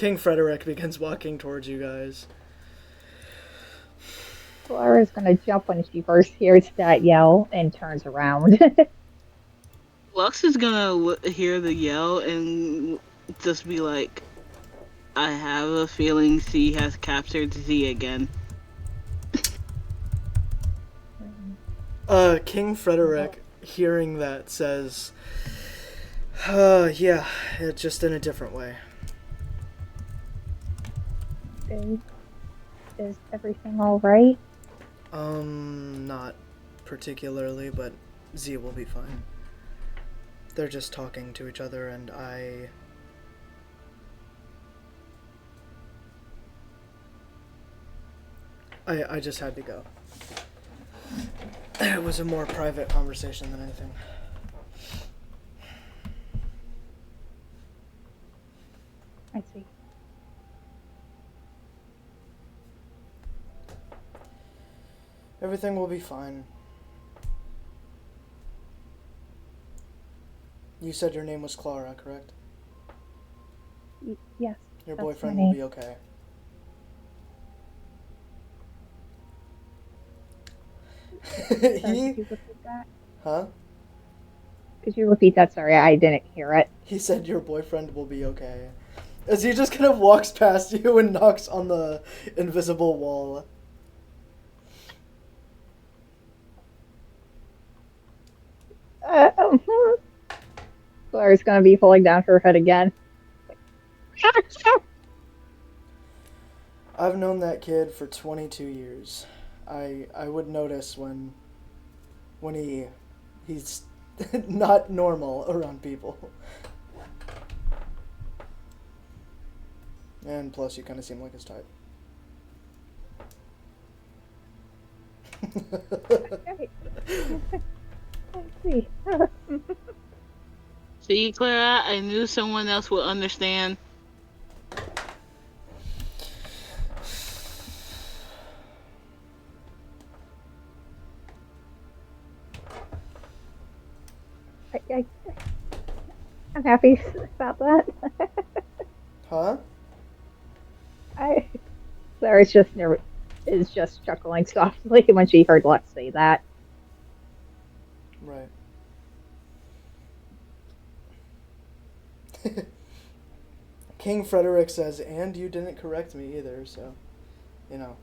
King Frederick begins walking towards you guys. Clara's gonna jump when she first hears that yell and turns around. Lux is gonna hear the yell and just be like, I have a feeling C has captured Z again. King Frederick, hearing that, says, yeah, just in a different way. Is everything all right? Not particularly, but Z will be fine. They're just talking to each other, and I just had to go. It was a more private conversation than anything. I see. Everything will be fine. You said your name was Clara, correct? Yes. Your that's boyfriend my will name. be okay. Sorry, could you repeat that? Huh? Could you repeat that? Sorry, I didn't hear it. He said your boyfriend will be okay. As he just kind of walks past you and knocks on the invisible wall. Uh, Clara's gonna be pulling down her head again. I've known that kid for 22 years. I would notice when he's not normal around people. And plus, you kind of seem like his type. I see. See, Clara, I knew someone else would understand. I, I'm happy about that. Huh? I Clara's just never is just chuckling softly when she heard Lex say that. Right. King Frederick says, and you didn't correct me either, so, you know.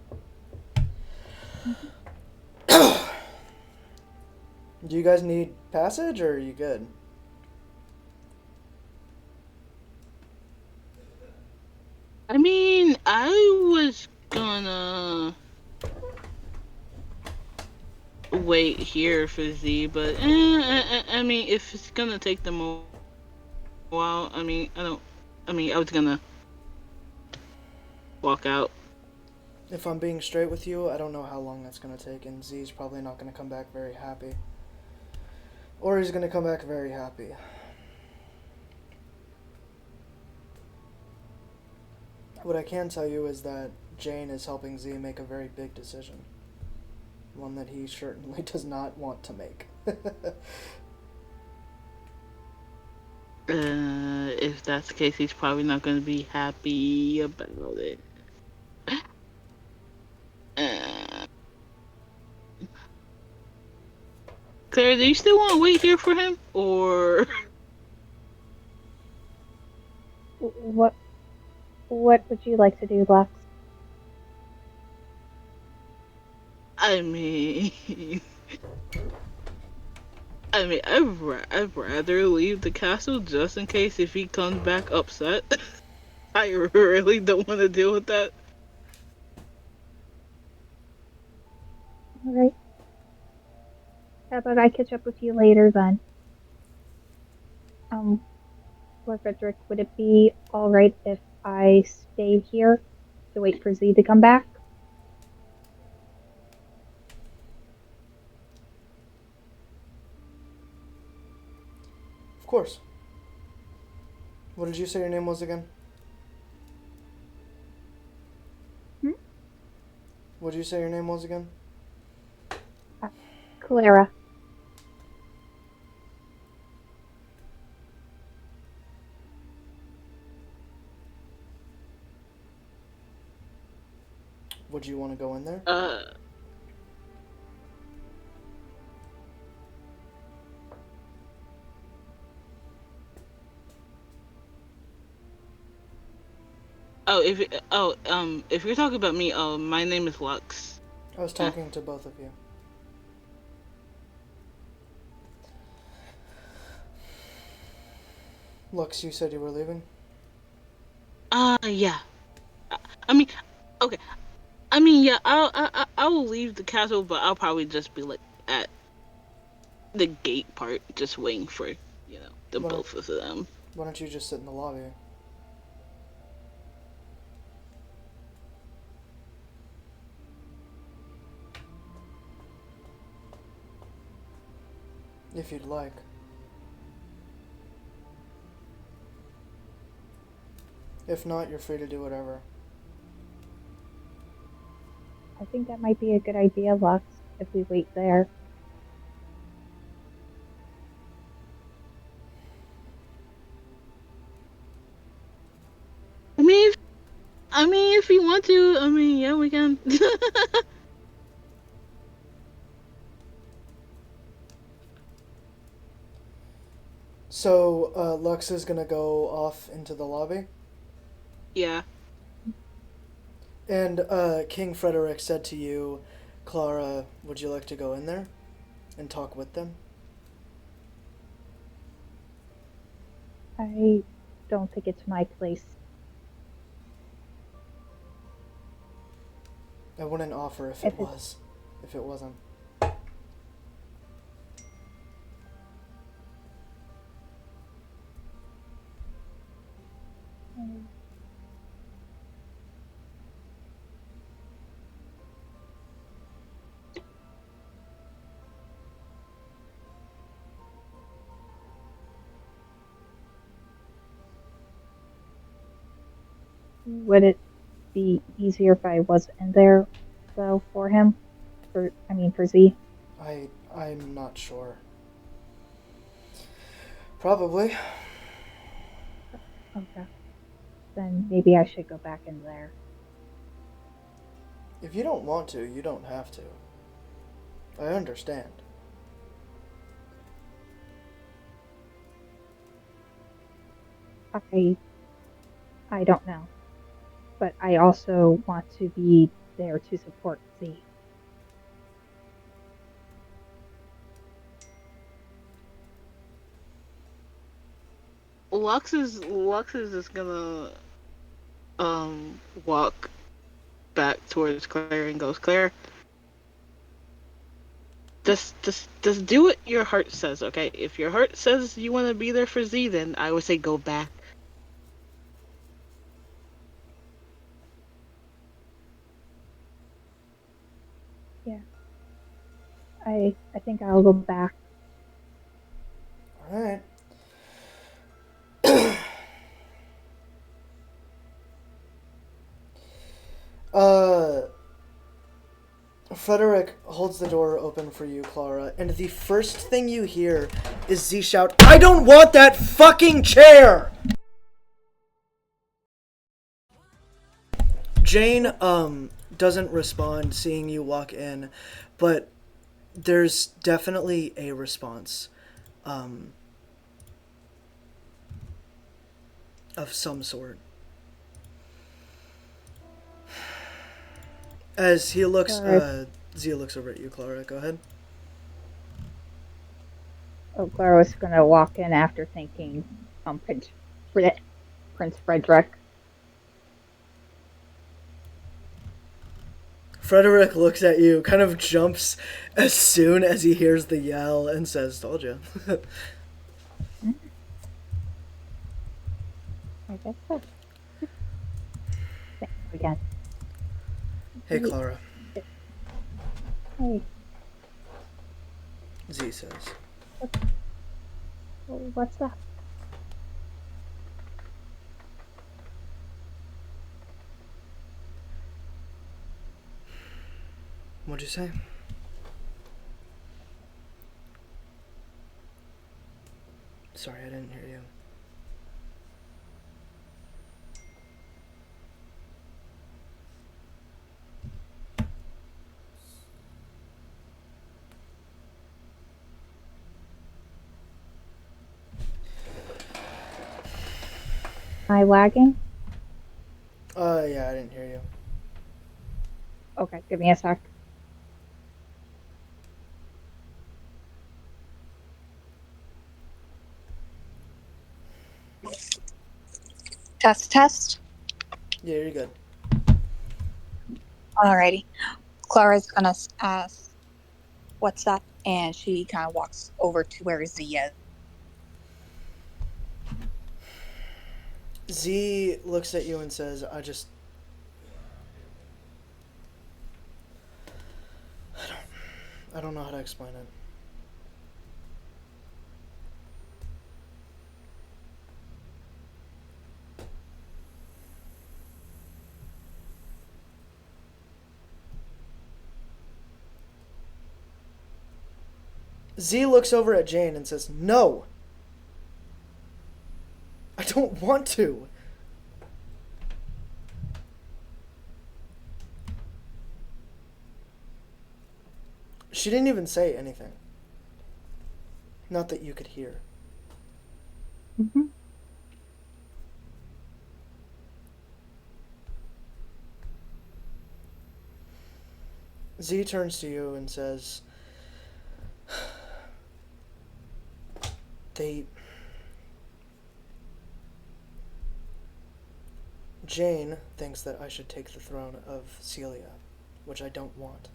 Do you guys need passage, or are you good? I mean, I was gonna wait here for Z, but I mean, if it's gonna take them a while, I mean, I was gonna walk out. If I'm being straight with you, I don't know how long that's going to take, and Z's probably not going to come back very happy. Or he's going to come back very happy. What I can tell you is that Jane is helping Z make a very big decision. One that he certainly does not want to make. If that's the case, he's probably not gonna be happy about it. Uh, Claire, do you still want to wait here for him, or? What What would you like to do, Lex? I mean, I'd rather leave the castle just in case if he comes back upset. I really don't want to deal with that. All right. How about I catch up with you later then? Um, Lord Frederick, would it be all right if I stay here to wait for Z to come back? Of course. What did you say your name was again? Hmm? What did you say your name was again? Clara. Would you want to go in there? If you're talking about me, my name is Lux. I was talking to both of you. Lux, you said you were leaving? Yeah. I mean, okay. I mean, yeah. I will leave the castle, but I'll probably just be like at the gate part, just waiting for the both of them. Why don't you just sit in the lobby? If you'd like. If not, you're free to do whatever. I think that might be a good idea, Lux, if we wait there. If you want to, yeah, we can. So, Lux is gonna go off into the lobby? Yeah. And, King Frederick said to you, Clara, would you like to go in there and talk with them? I don't think it's my place. I wouldn't offer if it was. If it wasn't. Would it be easier if I was in there, though, for him? For Z? I'm not sure. Probably. Okay. Then maybe I should go back in there. If you don't want to, you don't have to. I understand. I don't know. But I also want to be there to support Z. Lux is just gonna walk back towards Claire and goes, Claire, just do what your heart says, okay? If your heart says you want to be there for Z, then I would say go back. Yeah. I think I'll go back. Alright. Frederick holds the door open for you, Clara, and the first thing you hear is Z shout, I don't want that fucking chair! Jane, doesn't respond seeing you walk in, but there's definitely a response, of some sort. As he looks, Zia looks over at you, Clara. Go ahead. Oh, Clara was going to walk in after thinking Prince Frederick. Frederick looks at you, kind of jumps as soon as he hears the yell, and says, told you. I guess so. Thank you again. Hey, Clara. Hey. Z says. What's that? What'd you say? Sorry, I didn't hear you. I lagging? Yeah, I didn't hear you. Okay, give me a sec. Test, test. Yeah, you're good. Alrighty. Clara's gonna ask, "What's that?" And she kind of walks over to where Z is. Z looks at you and says, I don't know how to explain it. Z looks over at Jane and says, "No! I don't want to!" She didn't even say anything. Not that you could hear. Mm-hmm. Z turns to you and says, they... Jane thinks that I should take the throne of Celia, which I don't want.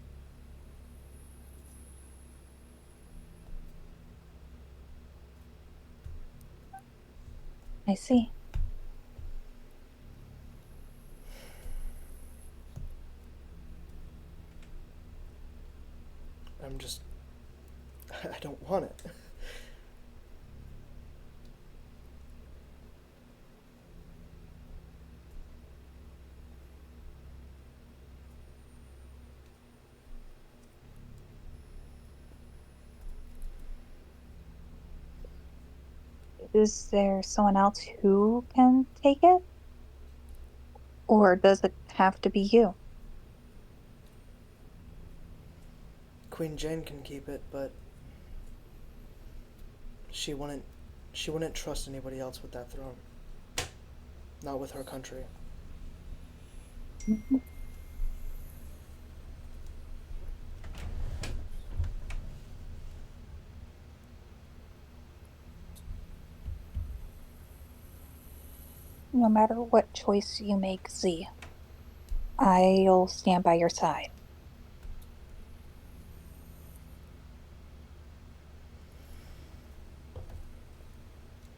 I see. I'm just... I don't want it. Is there someone else who can take it? Or does it have to be you? Queen Jane can keep it, but she wouldn't trust anybody else with that throne. Not with her country. Mm-hmm. No matter what choice you make, Z, I'll stand by your side.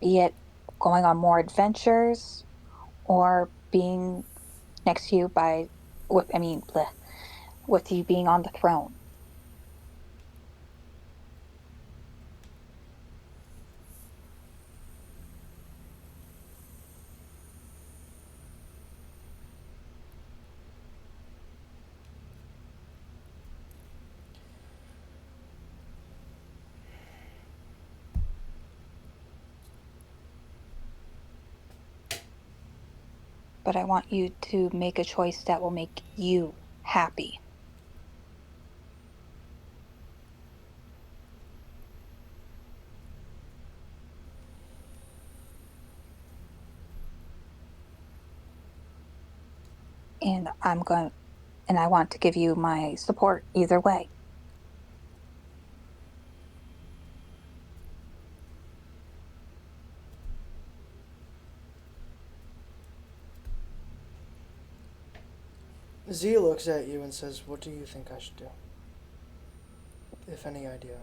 Be it going on more adventures or being next to you with you being on the throne. But I want you to make a choice that will make you happy. And I want to give you my support either way. Z looks at you and says, "What do you think I should do? If any idea."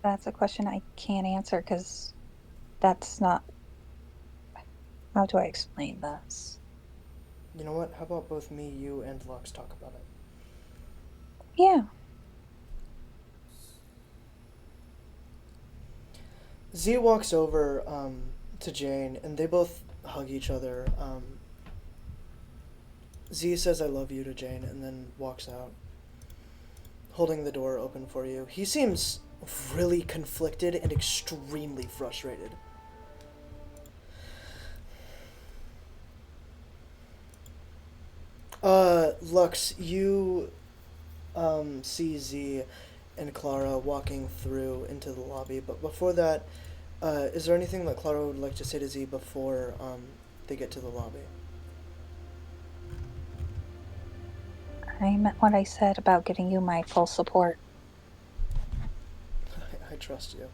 That's a question I can't answer because that's not. How do I explain this? You know what? How about both me, you, and Lux talk about it? Yeah. Z walks over to Jane, and they both hug each other. Z says, "I love you" to Jane, and then walks out, holding the door open for you. He seems really conflicted and extremely frustrated. Lux, you see Z and Clara walking through into the lobby, but before that, is there anything that Clara would like to say to Z before they get to the lobby? I meant what I said about getting you my full support. I trust you.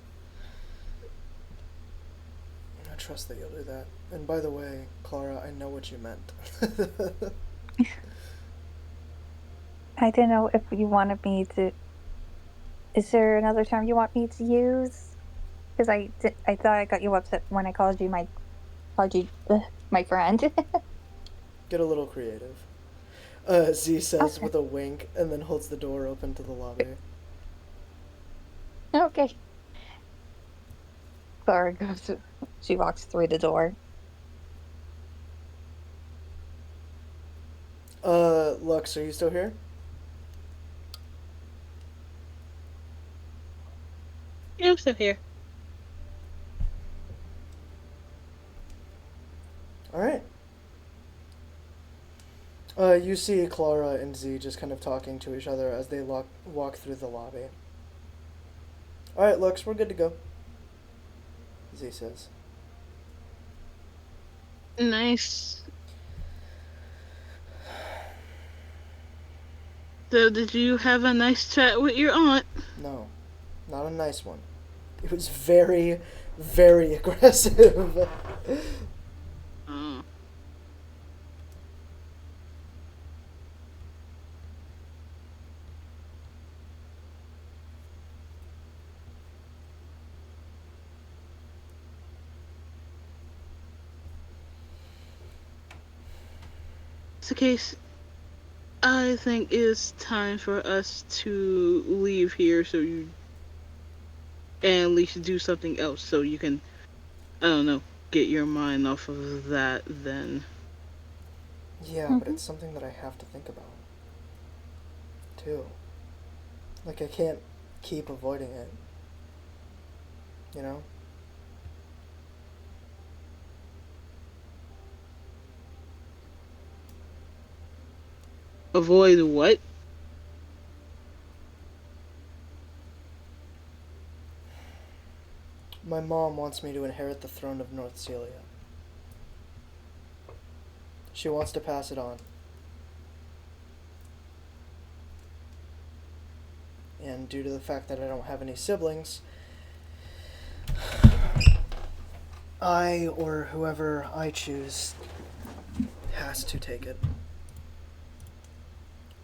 I trust that you'll do that. And by the way, Clara, I know what you meant. I didn't know if you wanted me to. Is there another term you want me to use? Because I thought I got you upset when I called you my friend. Get a little creative. Z says Okay. with a wink and then holds the door open to the lobby. Okay. Clara goes. She walks through the door. Lux, are you still here? Yeah, I'm still here. Alright. You see Clara and Z just kind of talking to each other as they walk through the lobby. Alright, Lux, we're good to go. Z says. Nice. So, did you have a nice chat with your aunt? No, not a nice one. It was very, very aggressive. Oh. It's the case. I think it's time for us to leave here so you and at least do something else so you can, I don't know, get your mind off of that then. Yeah, but Hmm. it's something that I have to think about, too. Like, I can't keep avoiding it. You know? Avoid what? My mom wants me to inherit the throne of North Celia. She wants to pass it on. And due to the fact that I don't have any siblings, I, or whoever I choose, has to take it.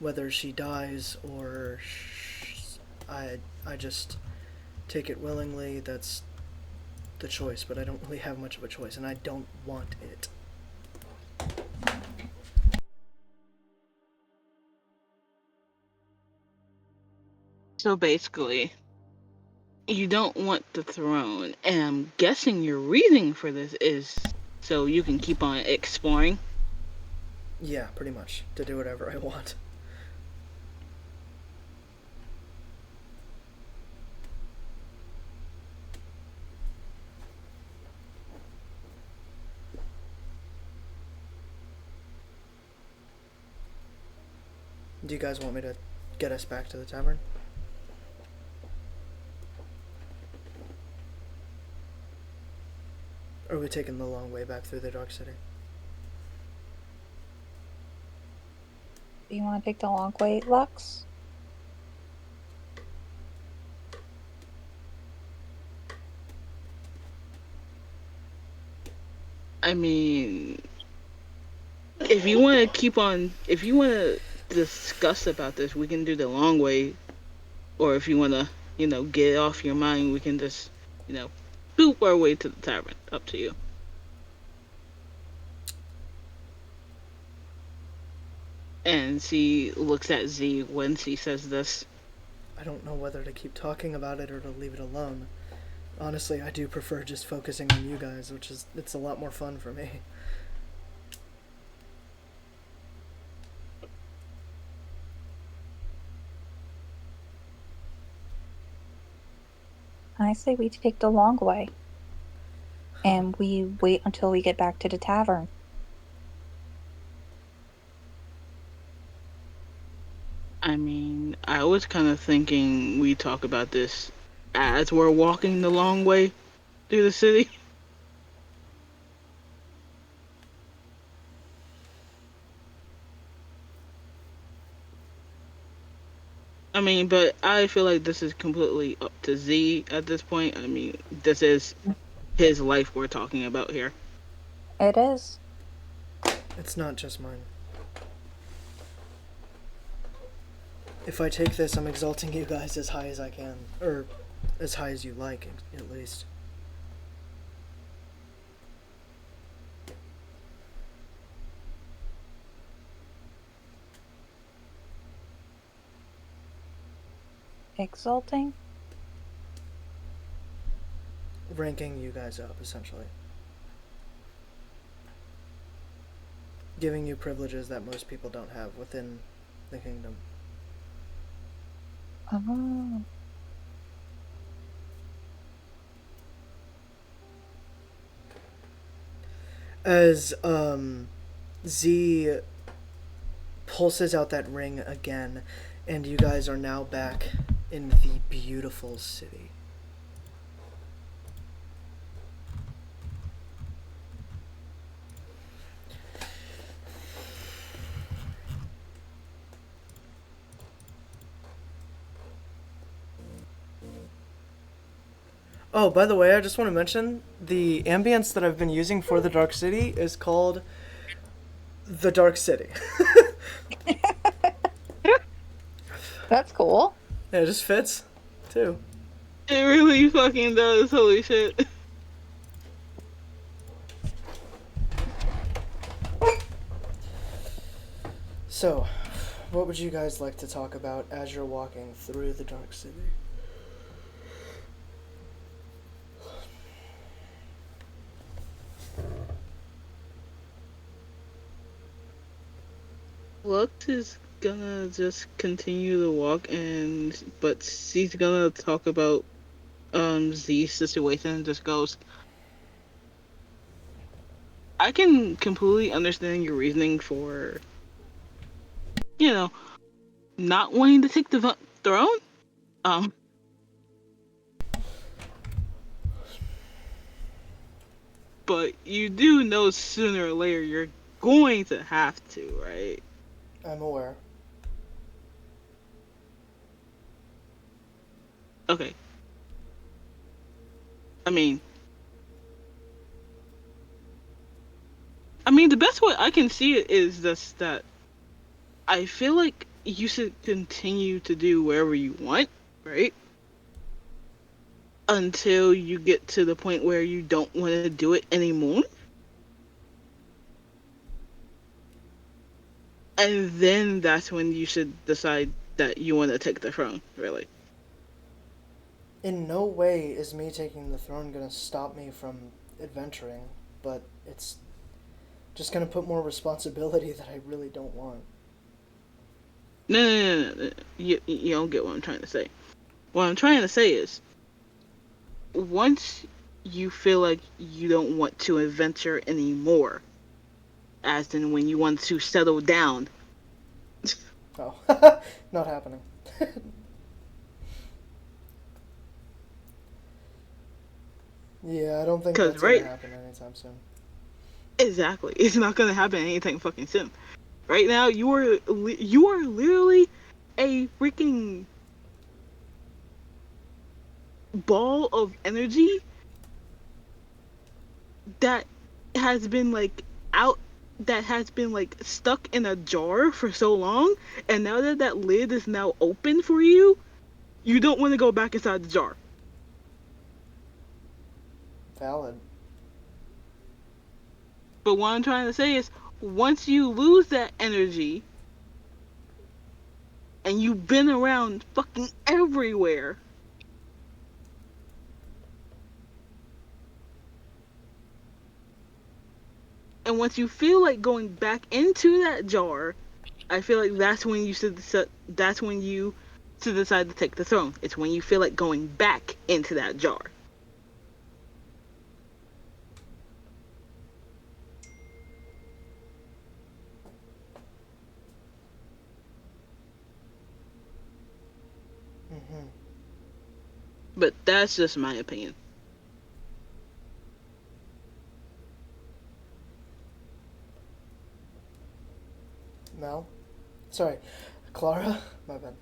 Whether she dies or I just take it willingly, that's the choice, but I don't really have much of a choice, and I don't want it. So basically, you don't want the throne, and I'm guessing your reasoning for this is so you can keep on exploring. Yeah, pretty much. To do whatever I want. Do you guys want me to get us back to the tavern? Or are we taking the long way back through the Dark City? Do you want to take the long way, Lux? I mean, if you want to discuss about this, we can do the long way. Or if you want to, get it off your mind, we can just, you know, boop our way to the tavern. Up to you. And she looks at Z when she says this. I don't know whether to keep talking about it or to leave it alone. Honestly, I do prefer just focusing on you guys, it's a lot more fun for me. I say we take the long way and we wait until we get back to the tavern. I mean, I was kind of thinking we talk about this as we're walking the long way through the city. I mean, but I feel like this is completely up to Z at this point. I mean, this is his life we're talking about here. It is. It's not just mine. If I take this, I'm exalting you guys as high as I can. Or as high as you like, at least. Exulting? Ranking you guys up, essentially. Giving you privileges that most people don't have within the kingdom. Oh. As Z pulses out that ring again, and you guys are now back in the beautiful city. Oh, by the way, I just want to mention the ambience that I've been using for the Dark City is called the Dark City. That's cool. Yeah, it just fits, too. It really fucking does. Holy shit. So, what would you guys like to talk about as you're walking through the Dark City? Lux is gonna just continue to walk, but she's gonna talk about Z's situation and just goes, I can completely understand your reasoning for, you know, not wanting to take the throne. Um, but you do know sooner or later you're going to have to, right? I'm aware. Okay. I mean, the best way I can see it is just that I feel like you should continue to do wherever you want, right? Until you get to the point where you don't want to do it anymore. And then that's when you should decide that you want to take the throne, really. In no way is me taking the throne gonna stop me from adventuring, but it's just gonna put more responsibility that I really don't want. No. You don't get what I'm trying to say. What I'm trying to say is, once you feel like you don't want to adventure anymore, as in when you want to settle down. Oh, not happening. Yeah, I don't think Because, that's gonna right, happen anytime soon. exactly, it's not going to happen anytime fucking soon. Right now, you are literally a freaking ball of energy that has been like out that has been like stuck in a jar for so long, and now that that lid is now open for you, you don't want to go back inside the jar. Valid. But what I'm trying to say is, once you lose that energy and you've been around fucking everywhere, and once you feel like going back into that jar, I feel like that's when you should decide to take the throne. It's when you feel like going back into that jar. But that's just my opinion. Mel? Sorry, Clara? My bad.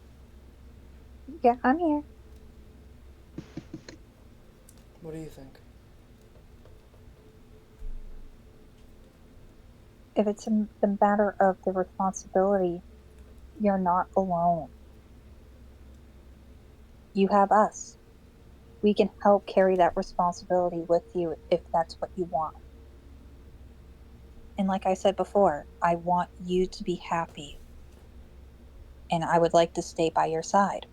Yeah, I'm here. What do you think? If it's the matter of the responsibility, you're not alone. You have us. We can help carry that responsibility with you if that's what you want. And like I said before, I want you to be happy, and I would like to stay by your side.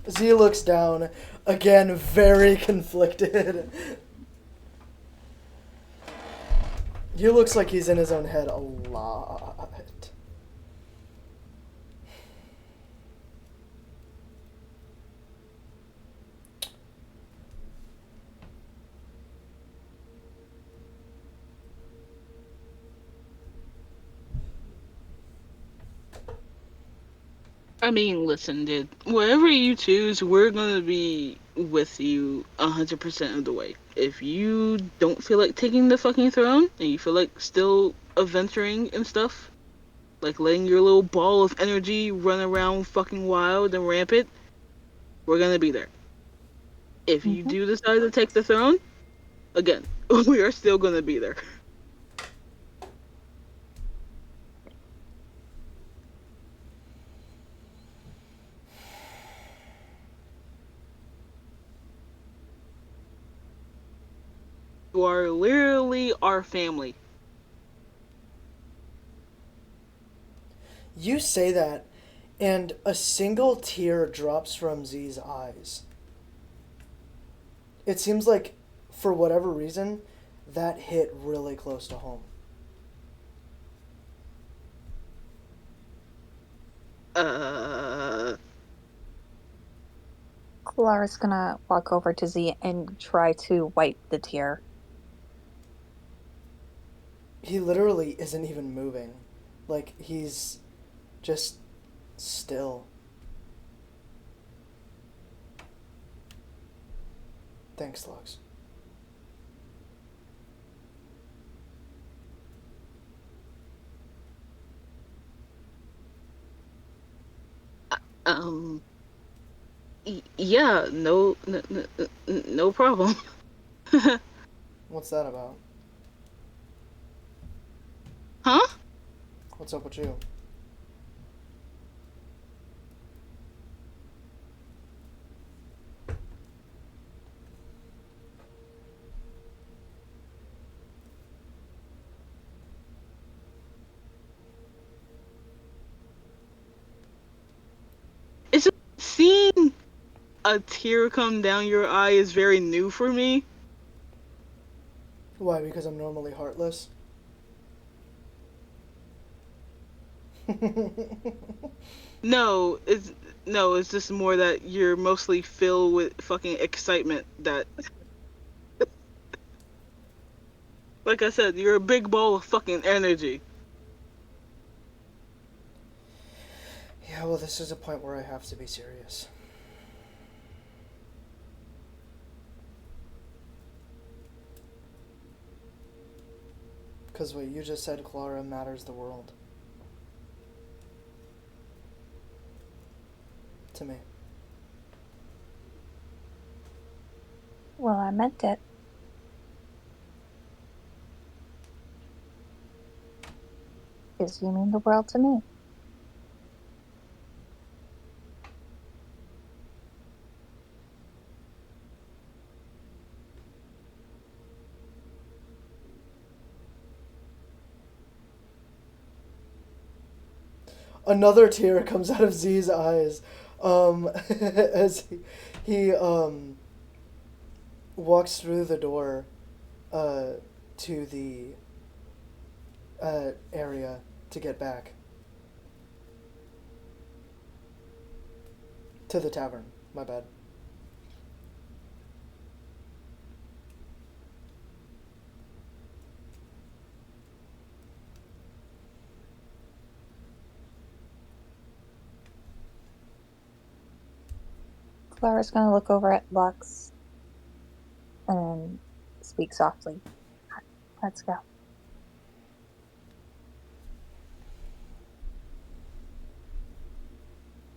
Z looks down, again, very conflicted. He looks like he's in his own head a lot. I mean, listen, dude. Whatever you choose, we're gonna be with you 100% of the way. If you don't feel like taking the fucking throne, and you feel like still adventuring and stuff, like letting your little ball of energy run around fucking wild and rampant, we're gonna be there. If you Mm-hmm. do decide to take the throne, again, we are still gonna be there. You are literally our family. You say that, and a single tear drops from Z's eyes. It seems like, for whatever reason, that hit really close to home. Uh, Clara's gonna walk over to Z and try to wipe the tear. He literally isn't even moving. Like, he's just still. Thanks, Lux. um, yeah, no problem. What's that about? Huh? What's up with you? It's just seeing a tear come down your eye is very new for me. Why? Because I'm normally heartless? No, it's just more that you're mostly filled with fucking excitement that like I said, you're a big ball of fucking energy. Yeah, well, this is a point where I have to be serious. Because what you just said, Clara, matters the world. To me. Well, I meant it. Because you mean the world to me. Another tear comes out of Z's eyes. As he walks through the door uh, to the area to get back. To the tavern. My bad. Clara's gonna look over at Lux and speak softly. Let's go.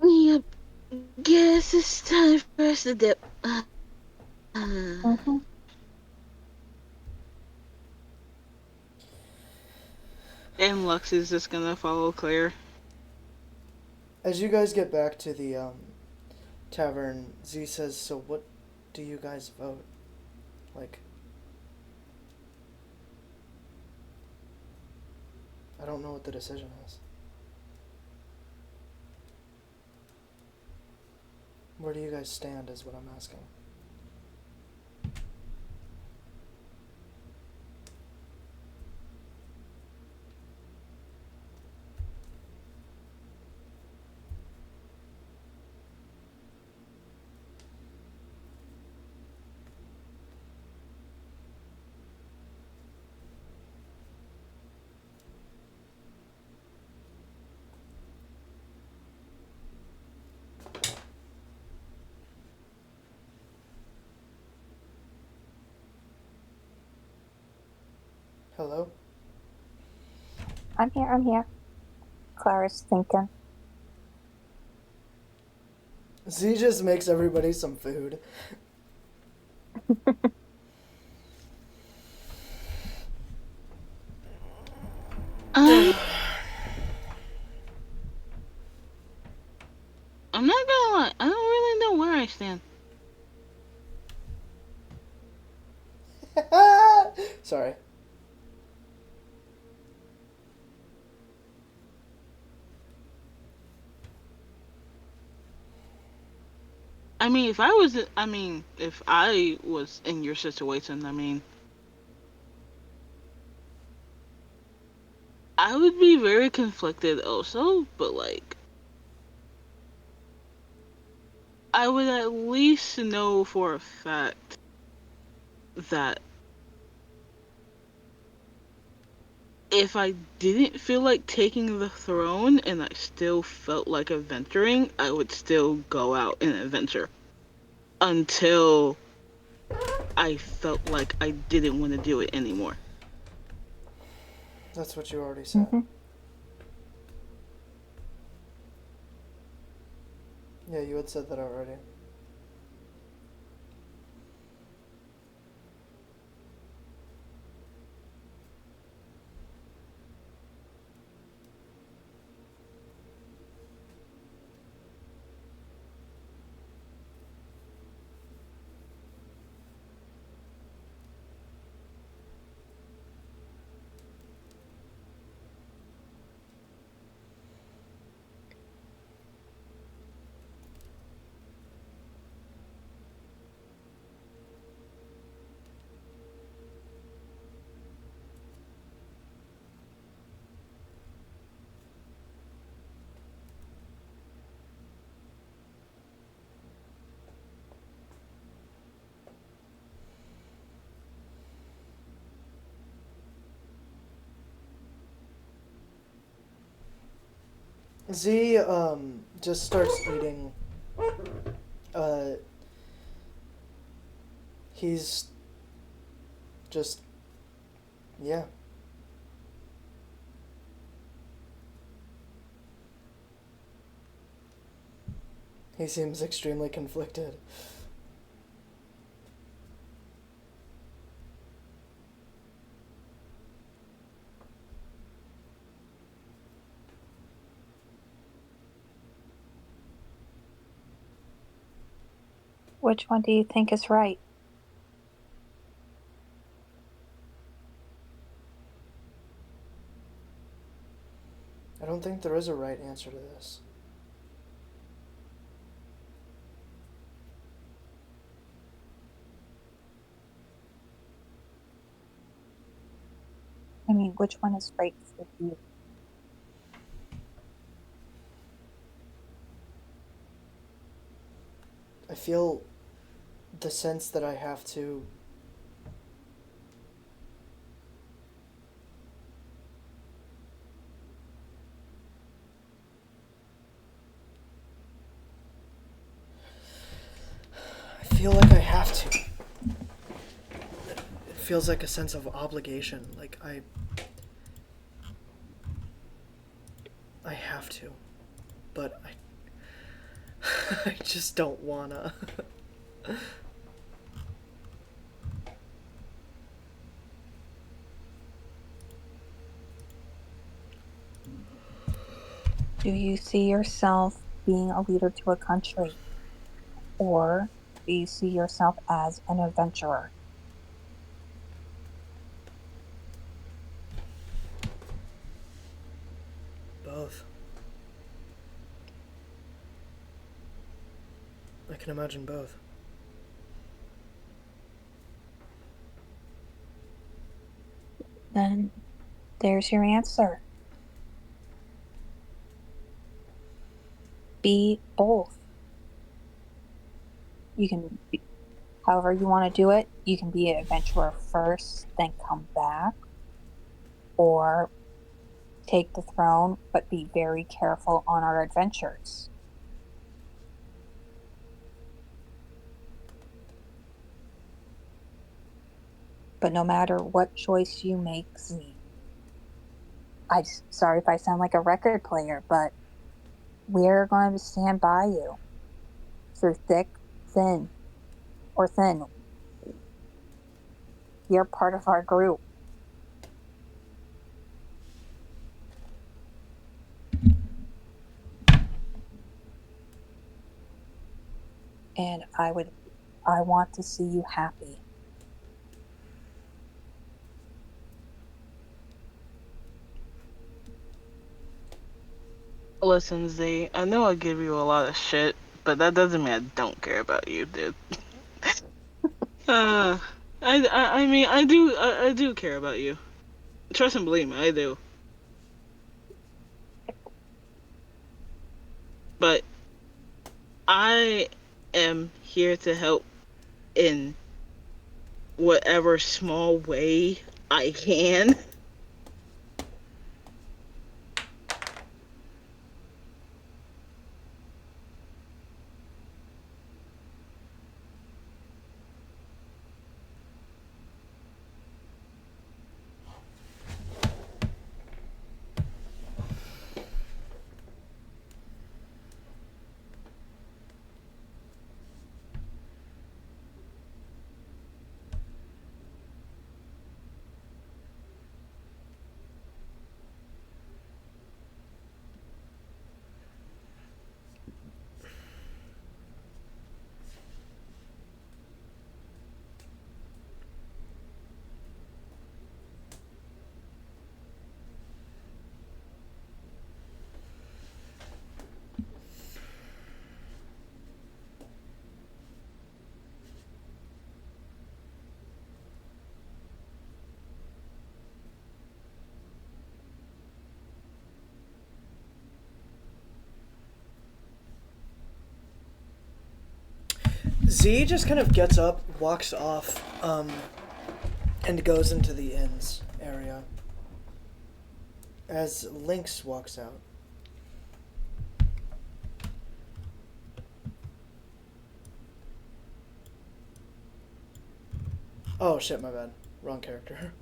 Yep. Guess it's time for us to dip. Mm-hmm. And Lux is just gonna follow Claire. As you guys get back to the tavern, Z says, "So what do you guys vote? Like, I don't know what the decision is. Where do you guys stand is what I'm asking." Hello? I'm here. I'm here. Clara's thinking. Z just makes everybody some food. I I'm not gonna lie. I don't really know where I stand. Sorry. I mean, if I was in your situation, I mean, I would be very conflicted also, but like, I would at least know for a fact that if I didn't feel like taking the throne and I still felt like adventuring, I would still go out and adventure until I felt like I didn't want to do it anymore. That's what you already said. Mm-hmm. Yeah, you had said that already. Z just starts eating. Uh, he's just, yeah. He seems extremely conflicted. Which one do you think is right? I don't think there is a right answer to this. I mean, which one is right for you? feel the sense that I have to. I feel like I have to. It feels like a sense of obligation. Like I have to, but I just don't wanna. Do you see yourself being a leader to a country? Or do you see yourself as an adventurer? Both. I can imagine both. Then there's your answer. Be both. You can be, however you want to do it. You can be an adventurer first, then come back, or take the throne, but be very careful on our adventures. But no matter what choice you make, Z, I'm sorry if I sound like a record player, but we're going to stand by you through thick, thin, or thin. You're part of our group. And I want to see you happy. Listen, Z, I know I give you a lot of shit, but that doesn't mean I don't care about you, dude. Uh, I mean, I do care about you. Trust and believe me, I do. But I am here to help in whatever small way I can. Z just kind of gets up, walks off, and goes into the inns area. As Lynx walks out. Oh shit, my bad. Wrong character.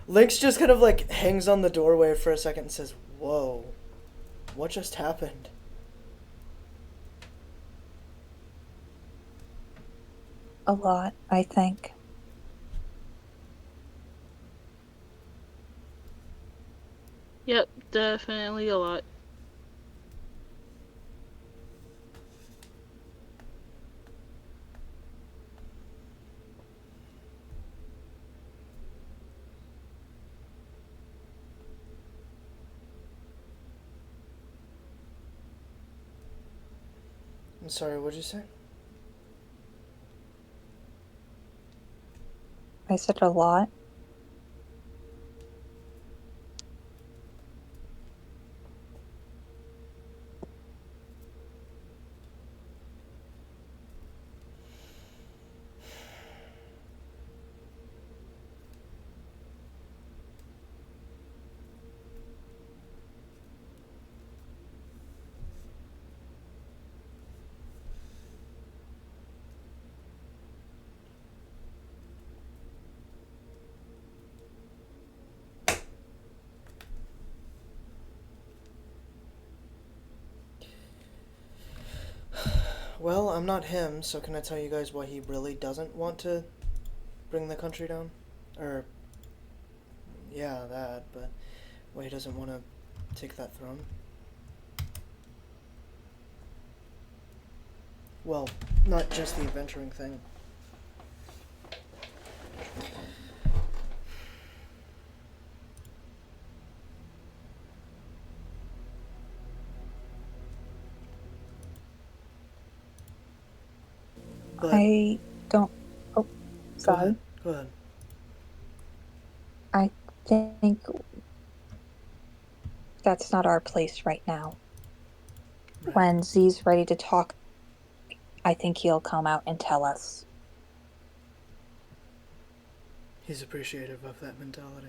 Lynx just kind of like hangs on the doorway for a second and says, "Whoa, what just happened?" A lot, I think. Yep, definitely a lot. I'm sorry, what'd you say? I said a lot. Well, I'm not him, so can I tell you guys why he really doesn't want to bring the country down? Or, yeah, that, but why he doesn't want to take that throne? Well, not just the adventuring thing. But I don't. Oh, go ahead. sorry. Go ahead. I think that's not our place right now. Right. When Z's ready to talk, I think he'll come out and tell us. He's appreciative of that mentality.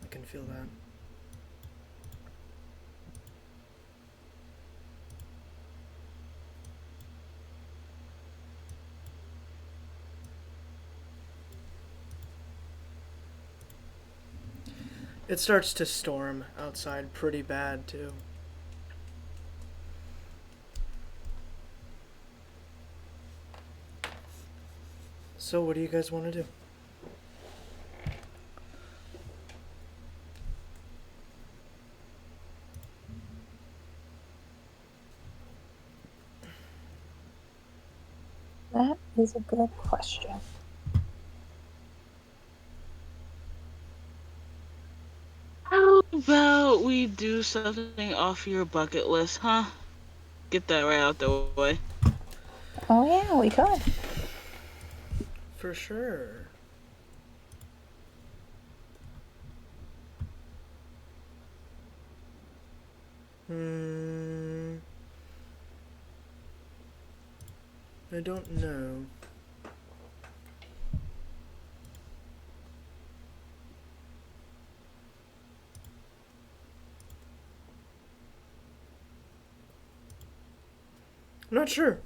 I can feel that. It starts to storm outside pretty bad, too. So, what do you guys want to do? That is a good question. How about we do something off your bucket list, huh? Get that right out the way. Oh, yeah, we could. For sure. Hmm. I don't know. I'm not sure.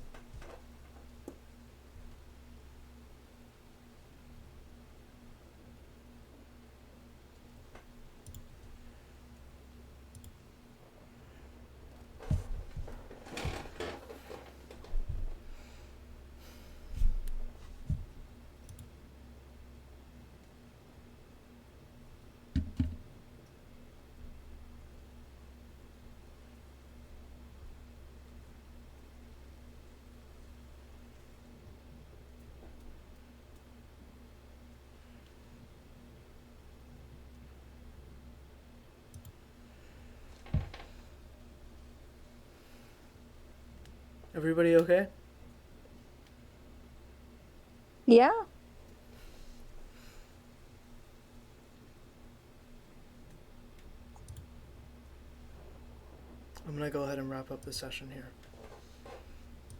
Everybody okay? Yeah. I'm gonna go ahead and wrap up the session here.